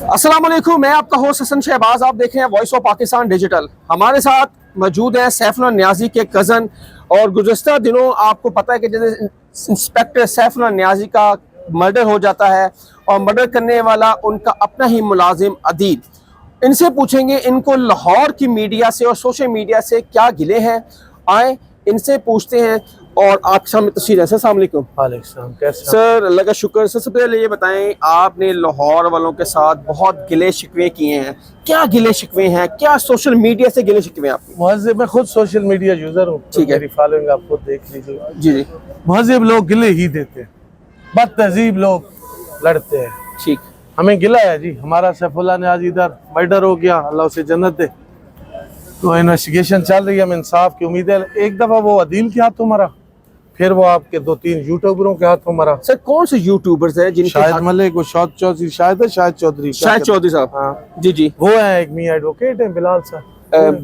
अस्सलाम वालेकुम, मैं आपका होस्ट हसन शहबाज। आप देख रहे हैं वॉइस ऑफ पाकिस्तान डिजिटल। हमारे साथ मौजूद है सैफुल्लाह नियाज़ी के कज़न। और गुज़श्ता दिनों आपको पता है कि जैसे इंस्पेक्टर सैफुल्लाह नियाज़ी का मर्डर हो जाता है और मर्डर करने वाला उनका अपना ही मुलाजिम अदील। इनसे पूछेंगे इनको लाहौर की मीडिया से और सोशल मीडिया से क्या गिले हैं। आए इनसे पूछते हैं। और आपके सामने तस्वीर है। सर अस्सलाम वालेकुम। वालेकुम, कैसे सर अल्लाह का शुक्र। सबसे पहले ये बताएं, आपने लाहौर वालों के साथ बहुत गिले शिकवे किए हैं, क्या गिले शिकवे हैं, क्या सोशल मीडिया से गिले शिकवे हैं आपके? महज़िब, मैं खुद सोशल मीडिया यूजर हूँ, ठीक है। मेरी फॉलोइंग आप खुद देख लीजिए। जी जी महज़िब लोग गिले ही देते हैं, बदतहजीब लोग लड़ते हैं। ठीक। हमें गिला है जी, हमारा सैफुल्लाह नियाज़ी इधर मर्डर हो गया, अल्लाह उसे जन्नत दे। तो इन्वेस्टिगेशन चल रही है, हमें इंसाफ की उम्मीद है। एक दफ़ा वो अदील के हाथों मरा, फिर वो आपके 2-3 यूट्यूबरों के हाथों मरा। सर कौन से यूट्यूबर्स हैं जिनके शाहिद मलिक, वो शाहिद चौधरी, शाहिद चौधरी, शाहिद चौधरी साहब? हाँ जी जी। वो है एक मियाँ एडवोकेट है, बिलाल साहब।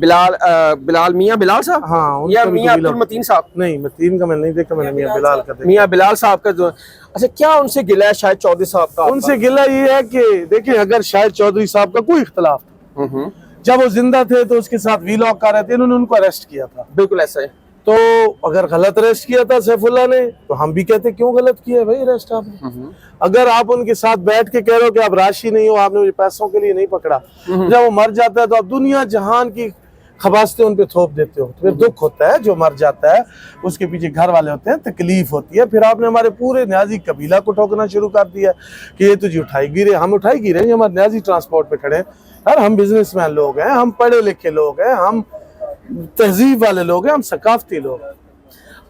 बिलाल मियाँ बिलाल साहब? हाँ, या मियाँ अब्दुल मतीन साहब? नहीं, मतीन का मैं नहीं देखा, मैंने मियाँ बिलाल का देखा। मियाँ बिलाल साहब का जो, अच्छा क्या उनसे गिला है शाहिद चौधरी साहब का? उनसे गिला ये है कि देखिए, अगर शाहिद चौधरी साहब का कोई इख्तलाफ था, जब वो जिंदा थे तो उसके साथ वीलॉग कर रहे थे, इन्होंने उनको अरेस्ट किया था। बिल्कुल ऐसा है। तो अगर गलत अरेस्ट किया था सैफुल्लाह ने, तो हम भी कहते क्यों गलत किया है भाई अरेस्ट आपने। अगर आप उनके साथ बैठ के कह रहे हो कि आप राशि नहीं हो, आपने मुझे पैसों के लिए नहीं पकड़ा, जब वो मर जाता है तो आप दुनिया जहान की खबासते उन पे थोप देते हो, तो फिर दुख होता है। जो मर जाता है उसके पीछे घर वाले होते हैं, तकलीफ होती है। फिर आपने हमारे पूरे न्याजी कबीला को ठोकना शुरू कर दिया कि ये तुझे उठाई गिरे, हम उठाई गिरे, हमारे न्याजी ट्रांसपोर्ट पे खड़े हैं। यार हम बिजनेसमैन लोग हैं, हम पढ़े लिखे लोग हैं, हम तहजीब वाले लोग हैं, हम सकाफती लोग हैं।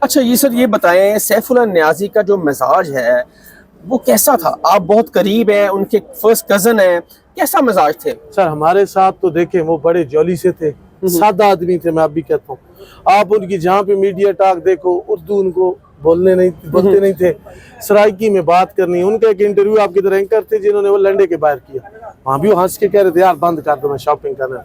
अच्छा ये सर ये बताएं, सैफुल्लाह नियाज़ी का जो मिजाज है वो कैसा था? आप बहुत करीब हैं, उनके फर्स्ट कजन हैं, कैसा मिजाज थे? सर हमारे साथ तो देखें वो बड़े जॉली से थे, सादा आदमी थे। मैं अब भी कहता हूँ, आप उनकी जहाँ पे मीडिया टॉक देखो, उर्दू उनको बोलते नहीं थे, सराइकी में बात करनी। उनका एक इंटरव्यू आपकी तरह एंकर थे जिन्होंने वो लंडे के बाहर किया, वहाँ भी वो हंस के कह रहे थे यार बंद कर दो, मैं शॉपिंग करना।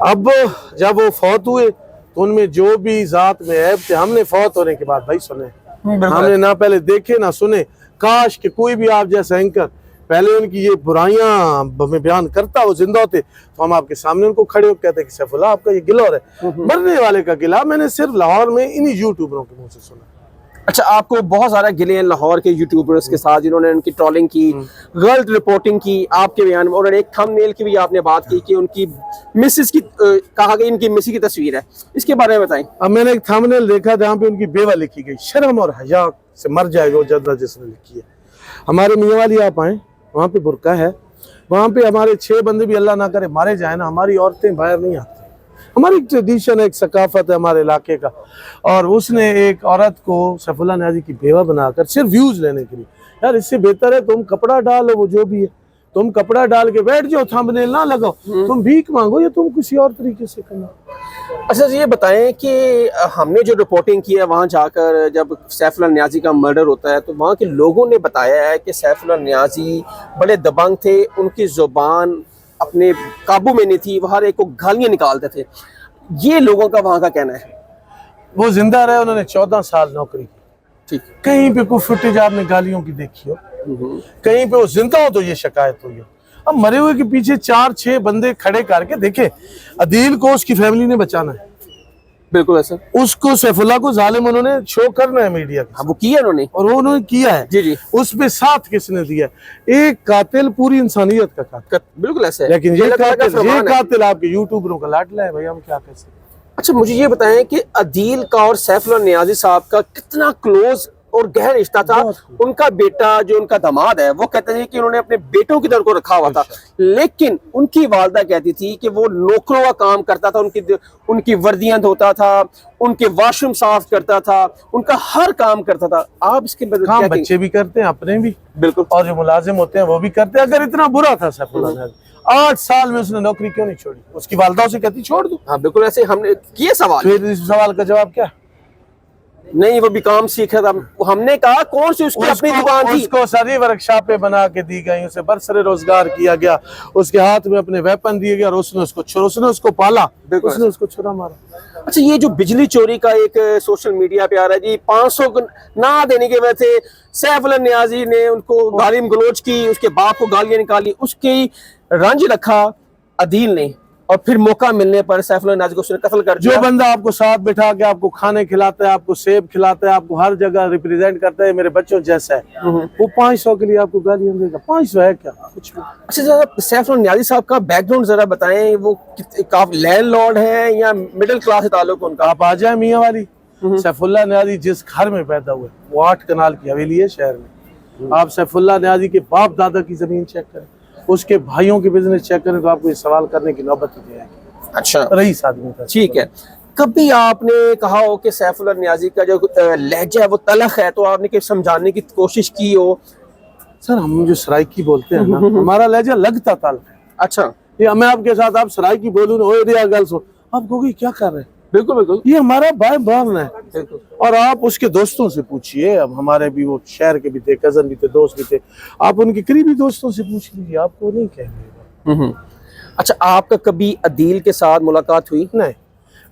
अब जब वो फौत हुए तो उनमें जो भी जात में ऐब थे, हमने फौत होने के बाद भाई सुने, हमने ना पहले देखे ना सुने। काश कि कोई भी आप जैसा एंकर पहले उनकी ये बुराइयां हमें बयान करता, वो जिंदा होते तो हम आपके सामने उनको खड़े होकर कहते कि सैफुल्लाह आपका ये गिला है। मरने वाले का गिला मैंने सिर्फ लाहौर में इन्हीं यूट्यूबरों के मुंह से सुना। अच्छा आपको बहुत सारा गिले हैं लाहौर के यूट्यूबर्स के साथ जिन्होंने उनकी ट्रोलिंग की, गलत रिपोर्टिंग की आपके बयान में। और एक थंबनेल की भी आपने बात की कि उनकी मिसेस की कहा गई इनकी मिसेस की तस्वीर है, इसके बारे में बताएं। अब मैंने एक थंबनेल देखा जहाँ पे उनकी बेवा लिखी गई, शर्म और हया से मर जाएगा वो जदला जिसने लिखी है। हमारे मियाँ वाली आप आए, वहाँ पे बुरका है, वहाँ पे हमारे 6 बंदे भी अल्लाह ना करे मारे जाए ना, हमारी औरतें बाहर नहीं आती। हमारी एक ट्रेडिशन है, एक सकाफत है हमारे इलाके का। और उसने एक औरत को सैफुल्लाह नियाज़ी की बेवा बनाकर सिर्फ व्यूज लेने के लिए, यार इससे बेहतर है तुम कपड़ा डालो, वो जो भी है तुम कपड़ा डाल के बैठ जाओ, थंबनेल ना लगाओ, तुम भीख मांगो या तुम किसी और तरीके से करना। अच्छा ये बताएं कि हमने जो रिपोर्टिंग की है वहाँ जाकर, जब सैफुल्लाह नियाज़ी का मर्डर होता है तो वहाँ के लोगों ने बताया है कि सैफुल्लाह नियाज़ी बड़े दबंग थे, उनकी जुबान अपने काबू में नहीं थी, वो हर एक को गालियाँ निकालते थे। ये लोगों का वहाँ का कहना है। वो जिंदा रहे, उन्होंने 14 साल नौकरी की। ठीक। कहीं पे कोई फुटेज आपने गालियों की देखी हो, कहीं पे वो जिंदा हो तो ये शिकायत हुई हो। अब मरे हुए के पीछे 4-6 बंदे खड़े करके देखे, अदील को उसकी फैमिली ने बचाना है, बिल्कुल ऐसा। उसको सैफुल्लाह को जालिम उन्होंने शो करना है मीडिया का। वो किया उन्होंने, और वो उन्होंने किया है। जी जी। उस पे साथ किसने दिया? एक कातिल, पूरी इंसानियत का कातिल, बिल्कुल ऐसा है। लेकिन ये कातिल आपके यूट्यूबरों का लाडला है भाई, हम क्या कह सकते। अच्छा मुझे ये बताएं कि अदील का और सैफुल्लाह नियाज़ी साहब का कितना क्लोज और गहरा रिश्ता था? उनका बेटा जो उनका दामाद है वो कहते हैं कि उन्होंने अपने बेटों की तरह को रखा हुआ था, लेकिन उनकी वालदा कहती थी कि वो नौकरों का काम करता था, उनकी वर्दियां धोता था, उनके वॉशरूम साफ करता था, उनका हर काम करता था। आप इसके काम बच्चे भी करते हैं, अपने भी बिल्कुल, और जो मुलाजिम होते हैं वो भी करते हैं। अगर इतना बुरा था सैफुल्लाह नियाज़ी, 8 साल में उसने नौकरी क्यों नहीं छोड़ी? उसकी वालदा उसे कहती छोड़ दो। हाँ बिल्कुल ऐसे हमने किए सवाल। फिर इस सवाल का जवाब क्या? नहीं, वो भी काम सीख रहा था। हमने कहा कौन सी उसकी अपनी दुकान थी? उसको सारी वर्कशॉपें बना के दी गई, उसे बरसरे रोजगार किया गया, उसके हाथ में अपने वेपन दिए गए और उसने उसको पाला, उसने उसको छुरा मारा। अच्छा, ये जो बिजली चोरी का एक सोशल मीडिया पे आ रहा है जी, 500 ना देने की वजह से सैफुल्लाह नियाज़ी ने उनको गाली गलौज की, उसके बाप को गालियां निकाली, उसकी रंज रखा अदील ने, और फिर मौका मिलने पर सैफुल्लाह नियाज़ी को उसने कत्ल कर दिया। जो बंदा आपको साथ बिठा के आपको खाने खिलाता है, आपको सेब खिलाता है, आपको हर जगह रिप्रेजेंट करता है मेरे बच्चों जैसा है, वो 500 के लिए आपको गालियां देगा? 500 है क्या? कुछ भी। अच्छा, जरा सैफुल्लाह नियाज़ी साहब का बैकग्राउंड जरा बताएं, वो काफी लैंडलॉर्ड हैं या मिडिल क्लास से ताल्लुक उनका? आप आ जाए मियाँ वाली, सैफुल्लाह नियाज़ी जिस घर में पैदा हुए वो 8 कनाल की हवेली है शहर में। आप सैफुल्लाह नियाज़ी के बाप दादा की जमीन चेक करें, उसके भाइयों की बिजनेस चेक करें, तो आपको ये सवाल करने की नौबत ही नहीं आएगी। अच्छा, रईस आदमी था। ठीक है। कभी आपने कहा हो कि सैफुल्लाह नियाज़ी का जो लहजा है वो तलख है, तो आपने कि समझाने की कोशिश की हो? सर, हम जो सराइकी बोलते हैं ना, हमारा लहजा लगता तल्ख है। अच्छा, ये मैं आपके साथ आप सराइकी बोलूं ना, ओए रिया गर्ल्स हो, आप कहोगे क्या कर रहे हैं? बिल्कुल बिल्कुल ये हमारा भाई बहन है। बिल्कुल। और आप उसके दोस्तों से पूछिए, अब हमारे भी वो शहर के भी थे, कजन भी थे, दोस्त भी थे, आप उनके करीबी दोस्तों से पूछ लीजिए, आपको नहीं कहेंगे। अच्छा, आपका कभी अदील के साथ मुलाकात हुई? नहीं,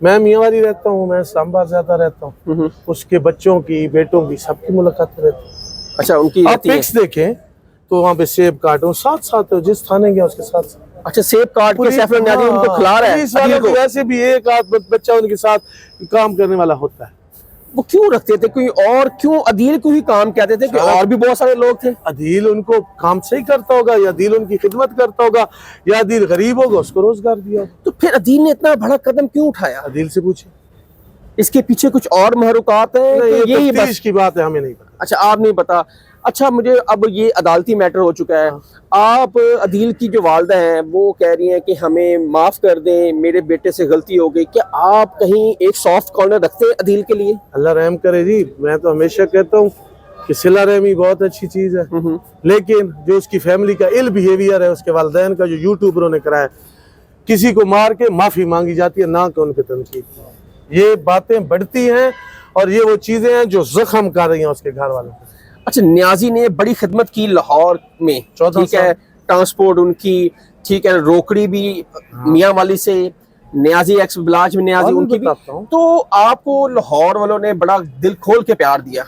मैं मियांवारी रहता हूँ, मैं सांबार ज्यादा रहता हूँ, उसके बच्चों की, बेटों की, सबकी मुलाकात रहती है। अच्छा, उनकी आप पिक्स देखें तो वहाँ पे सेब काटो साथ साथ, जिस थाने गया उसके साथ। अच्छा, सेब काट के सैफुल्लाह नियाज़ी उनको खिला रहा है अदील को? वैसे भी एक आध बच्चा उनके साथ काम करने वाला होता है। वो क्यों रखते थे कोई और? क्यों अदील को ही काम कहते थे कि और भी बहुत सारे लोग थे? अदील उनको काम से ही करता होगा, या अदील उनकी खिदमत करता होगा, या अदील गरीब होगा, उसको रोजगार दिया होगा। तो फिर अदील ने इतना बड़ा कदम क्यों उठाया? अदील से पूछे, इसके पीछे कुछ और महरुकात हैं कि यही बस? तफ्तीश की बात है, हमें नहीं पता। अच्छा, आप नहीं पता। अच्छा, मुझे अब ये अदालती मैटर हो चुका है, आप अदील की जो वालदा हैं वो कह रही हैं कि हमें माफ़ कर दें, मेरे बेटे से गलती हो गई, क्या आप कहीं एक सॉफ्ट कॉर्नर रखते हैं अदील के लिए? अल्लाह रहम करे जी, मैं तो हमेशा कहता हूँ कि सिला रहमी बहुत अच्छी चीज़ है, लेकिन जो उसकी फैमिली का इल बिहेवियर है, उसके वालिदैन का जो यूट्यूबरों ने कराया, किसी को मार के माफ़ी मांगी जाती है, ना कि उन पे तनकीद, ये बातें बढ़ती हैं और ये वो चीज़ें हैं जो जख्म कर रही हैं उसके घर वालों को। अच्छा, नियाज़ी ने बड़ी खिदमत की लाहौर में, 14 ठीक है, ट्रांसपोर्ट उनकी, ठीक है, रोकड़ी भी मियाँ वाली से, नियाज़ी एक्स बिलाज में नियाज़ी उनकी भी। तो आपको लाहौर वालों ने बड़ा दिल खोल के प्यार दिया,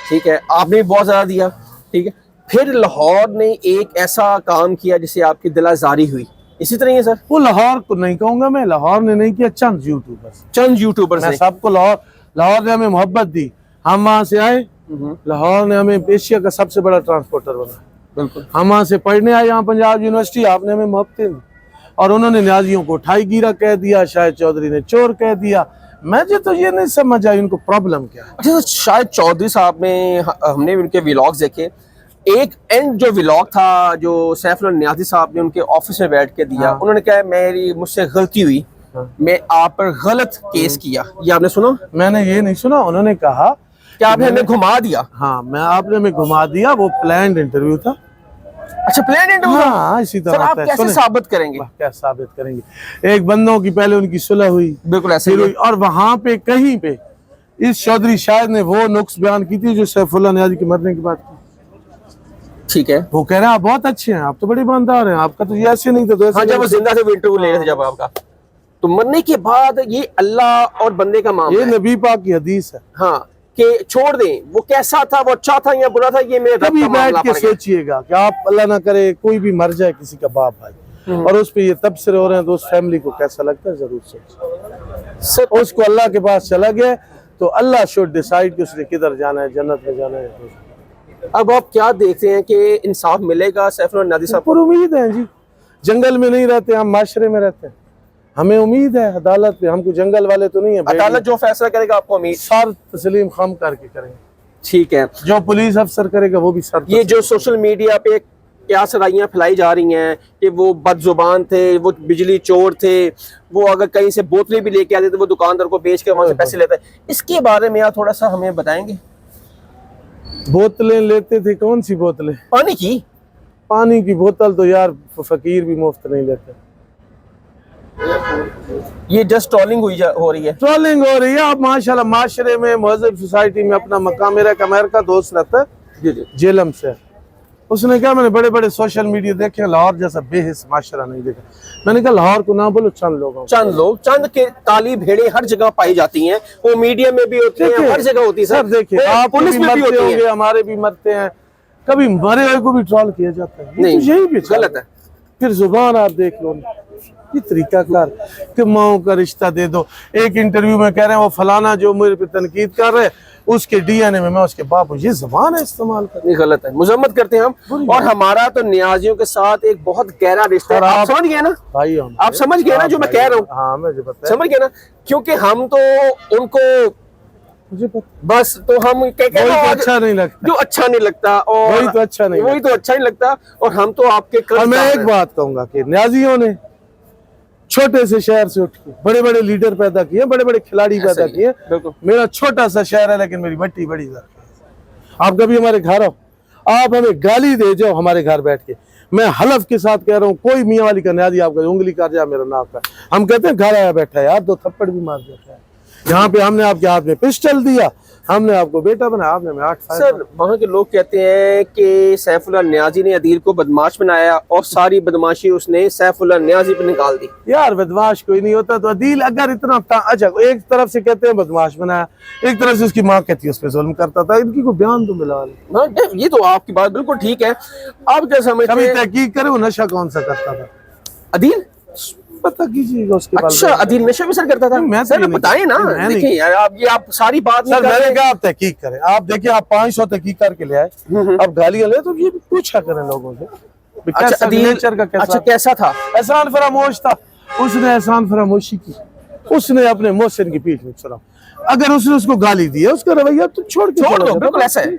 ठीक है, आपने भी बहुत ज़्यादा दिया, ठीक है। फिर लाहौर ने एक ऐसा काम किया जिससे आपकी दिल आज़ारी हुई, इसी तरह ही है सर? वो लाहौर को नहीं कहूँगा मैं, लाहौर ने नहीं किया, चंद यूट्यूबर्स ने सबको लाहौर ने हमें मोहब्बत दी, हम वहाँ से आए, लाहौर ने हमें एशिया का सबसे बड़ा ट्रांसपोर्टर बना। बिल्कुल। हम वहाँ से पढ़ने आए यहाँ पंजाब यूनिवर्सिटी, आपने हमें मोहब्बतें दी, और उन्होंने नियाजियों को ठाई गिरा कह दिया, शाहिद चौधरी ने चोर कह दिया। मुझे तो ये नहीं समझ आई उनको प्रॉब्लम क्या है। अच्छा, शाहिद चौधरी साहब ने, हमने उनके व्लॉग्स देखे, एक एंड जो व्लॉग था जो सैफुल्लाह नियाज़ी साहब ने उनके ऑफिस में बैठ के दिया, उन्होंने कहा मुझसे गलती हुई, मैं आप पर गलत केस किया, ये आपने सुना? मैंने ये नहीं सुना, उन्होंने कहा कि आपने हमें घुमा दिया। हाँ, आपने हमें घुमा दिया, वो प्लान्ड इंटरव्यू था। अच्छा, प्लान इंटरव्यू? हाँ, इसी तरह आप कैसे साबित करेंगे? क्या साबित करेंगे? एक बंदों की पहले उनकी सुलह हुई, बिल्कुल ऐसे ही, और वहां पे कहीं पे इस चौधरी शायद ने वो नुक्स बयान की थी जो सैफुल्लाह नियाज़ी के मरने के बाद की। ठीक है, वो कह रहे हैं आप बहुत अच्छे हैं, आप तो बड़े ईमानदार हैं, आपका तो ये ऐसे नहीं था तो ऐसे। हाँ, जब वो जिंदा थे वो इंटरव्यू ले रहे थे जब आपका, तो मरने के बाद ये अल्लाह और बंदे का मामला ये नबी पाक की हदीस है। हाँ, कि छोड़ दें, वो कैसा था, वो अच्छा था या बुरा था, ये मेरे रब का मामला बैठ के सोचिएगा कि आप अल्लाह ना करे कोई भी मर जाए किसी का बाप भाई, और उस पे ये तबसरे हो रहे हैं, तो उस फैमिली को कैसा लगता है जरूर सोचिए। उसको अल्लाह के पास चला गया तो अल्लाह शुड डिसाइड कि उसने किधर जाना है, जन्नत में जाना है। अब आप क्या देखते हैं कि इंसाफ मिलेगा सैफुल्लाह नियाज़ी साहब? पर उम्मीद है जी, जंगल में नहीं रहते हम, माशरे में रहते हैं, हमें उम्मीद है अदालत पे, हमको जंगल वाले तो नहीं है। अदालत जो फैसला करेगा आपको उम्मीद? सर तस्लीम खम करके करेंगे। ठीक है, जो पुलिस अफसर करेगा वो भी सर। ये जो सोशल मीडिया पे क्या सराइयाँ फैलाई जा रही हैं कि वो बदजुबान थे, वो बिजली चोर थे, वो अगर कहीं से बोतलें भी लेके आते तो वो दुकानदार को बेच के वहाँ से पैसे लेते हैं, इसके बारे में आप थोड़ा सा हमें बताएंगे? बोतलें लेते थे, कौन सी बोतलें? पानी की? पानी की बोतल तो यार फकीर भी मुफ्त नहीं लेते। یہ جسٹ ٹرولنگ ہو رہی ہے. ट्रोलिंग हो रही है. आप माशाल्लाह माशरे में महजब सोसाइटी में अपना मकाम, मेरा एक अमेरिका दोस्त रहता है جی جی जेलम से. उसने कहा मैंने बड़े बड़े सोशल मीडिया देखे, लाहौर जैसा बेहिस माशरा नहीं देखा. मैंने कहा लाहौर को ना बोलो, चंद लोगों को. چند لوگ, چند کے काली भेड़ें हर जगह पाई जाती हैं, वो मीडिया में भी होती हैं, हर जगह होती है सर. देखिए वो आप पुलिस भी में भी मरते होती होंगे, हैं. हमारे भी मरते हैं, कभी मरे हुए को भी ट्रोल किया जाता है. ये नहीं, तो यही भी गलत है. फिर जुबान आप देख लो, ये तरीका कार कि माओ का रिश्ता दे दो. एक इंटरव्यू में कह रहे हैं वो फलाना जो मेरे पे तनकीद कर रहे हैं उसके डीएनए में मैं उसके बाप हूं. ये जुबान है इस्तेमाल कर. नहीं, गलत है, मजम्मत करते हैं हम. और हमारा तो नियाजियों के साथ एक बहुत गहरा रिश्ता है. आप समझ गए ना, भाई आप समझ गए ना जो मैं कह रहा हूँ. हाँ मुझे पता है, समझ गए ना, क्योंकि हम तो उनको मुझे पता. बस तो हम वही तो अच्छा नहीं लगता, जो अच्छा नहीं लगता, और वही तो अच्छा नहीं वही तो अच्छा नहीं लगता. और हम तो आपके और मैं एक बात कहूंगा कि न्याजियों ने छोटे से शहर से उठ के बड़े बड़े लीडर पैदा किए, बड़े बड़े खिलाड़ी पैदा किए. बिल्कुल. मेरा छोटा सा शहर है लेकिन मेरी मट्टी बड़ी है. आप कभी हमारे घर आओ, आप हमें गाली दे जाओ हमारे घर बैठ के, मैं हलफ के साथ कह रहा हूँ, कोई मियाँ वाली का न्याजी आपका उंगली कर जाए मेरा नाक का, हम कहते हैं घर आया बैठा है यार, 2 थप्पड़ भी मार देता है. यहाँ पे हमने आपके हाथ में पिस्टल दिया, हमने आपको बेटा बनाया, आपने में 8 साल. सर वहाँ के लोग कहते हैं कि सैफुल्लाह नियाजी ने अदील को बदमाश बनाया और सारी बदमाशी उसने सैफुल्लाह नियाजी पे निकाल दी. यार बदमाश कोई नहीं होता. तो अदील अगर इतना अच्छा, एक तरफ से कहते हैं बदमाश बनाया, एक तरफ से उसकी माँ कहती है उस पर जुल्म करता था. इनकी कोई बयान तो मिला नहीं. हाँ, ये तो आपकी बात बिल्कुल ठीक है. आप क्या समझते कभी हैं तहकीक करे वो नशा कौन सा करता था, अदील? पता कीजिएगा उसके बारे अच्छा, में. अदील नशा भी सर करता था? मैं तो सर नहीं बताएं ना. करता. मैं नहीं देखिए यार, आप ये आप सारी बात नहीं सर कर मैंने रहे. कहा आप तहकीक करें. आप देखिए आप 500 तहकीक करके ले आए, अब गालियां ले तो ये भी पूछा करें लोगों से. अच्छा, अदील नेचर का अच्छा कैसा कैसा था? एहसान फरामोश था. उसने एहसान फरामोशी की, उसने अपने मोहसिन की पीठ में चला. अगर उसने उसको गाली दी है, उसका रवैया तो छोड़ के छोड़ चला दो, जाता. बिल्कुल ऐसा है.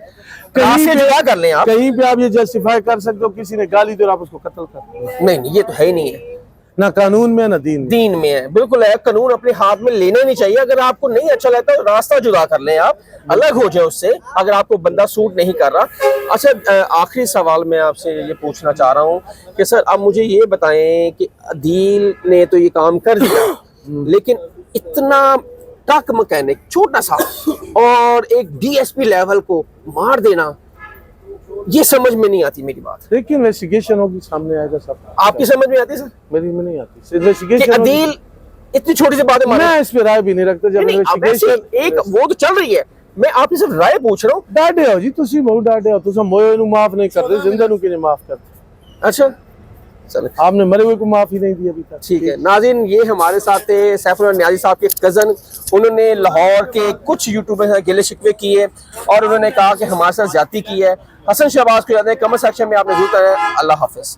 कहीं रास्ते पे- जुदा कर लें आप. कहीं पे आप ये जस्टिफाई कर सकते हो किसी ने गाली दी और आप उसको कत्ल कर दो. नहीं नहीं, ये तो है ही नहीं है. ना कानून में ना दीन में. दीन में है, बिल्कुल है. कानून अपने हाथ में लेना नहीं चाहिए. अगर आपको नहीं अच्छा लगता तो रास्ता जुदा कर लें, आप अलग हो जाए उससे, अगर आपको बंदा सूट नहीं कर रहा. अच्छा, आखिरी सवाल मैं आपसे ये पूछना चाह रहा हूँ कि सर आप मुझे ये बताएं कि अदील ने तो ये काम कर दिया, लेकिन इतना ट्रक मैकेनिक छोटा सा और एक डीएसपी लेवल को मार देना, ये समझ में नहीं आती मेरी बात. देखिए इन्वेस्टिगेशन होगी, सामने आएगा सब. आपकी समझ में आती है सर मेरी में नहीं आती. कि इन्वेस्टिगेशन अदील इतनी छोटी सी बातें मारे? मैं इस पे राय भी नहीं रखता. जब नहीं, अब वैसे इन्वेस्टिगेशन एक वो तो चल रही है, मैं आपसे सिर्फ राय पूछ रहा हूँ. डाटे हो जी, तुसी बहुत डाटे हो. तुम मोए नु माफ नहीं कर रहे, जिंदा नु के माफ करते. अच्छा चलो आपने मरे हुए को माफ ही नहीं दी अभी तक. ठीक है. नाज़रीन, ये हमारे साथ थे सैफुल्लाह नियाजी साहब के कज़न. उन्होंने लाहौर के कुछ यूट्यूबर से गिले शिकवे किए और उन्होंने कहा कि हमारे साथ ज्यादती की है. हसन शहबाज को याद है, कमेंट सेक्शन में आपने जरूर करें. अल्लाह हाफिज़.